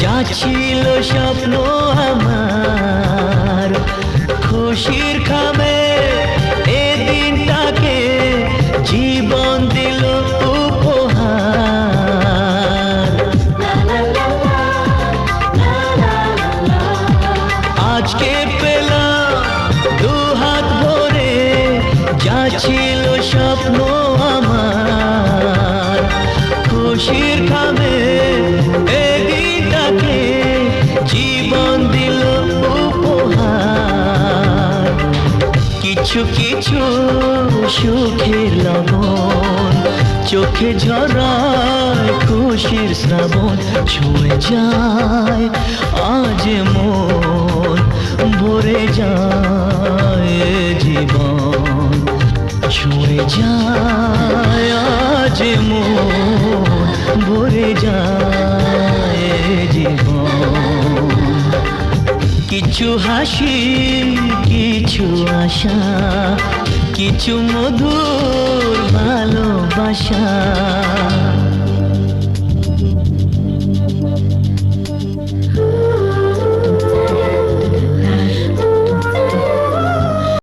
যা ছিল স্বপ্ন আমার খুশির খামে এ দিনটাকে জীবন দিল উপহার। আজকে পেলাম দুহাত ভরে যা ছিল স্বপ্ন আমার খুশির খামে এ দিনটাকে জীবন দিল উপহার। কিছু কিছু সুখের লবণ চোখে ঝরায় খুশির শ্রাবণ ছুঁয়ে যায় আজ মন ভরে যায় জীবন ছুঁয়ে যায় আজ মন ভরে যায় জীবন। কিছু হাসি কিছু আশা কিছু মধুর ভালোবাসা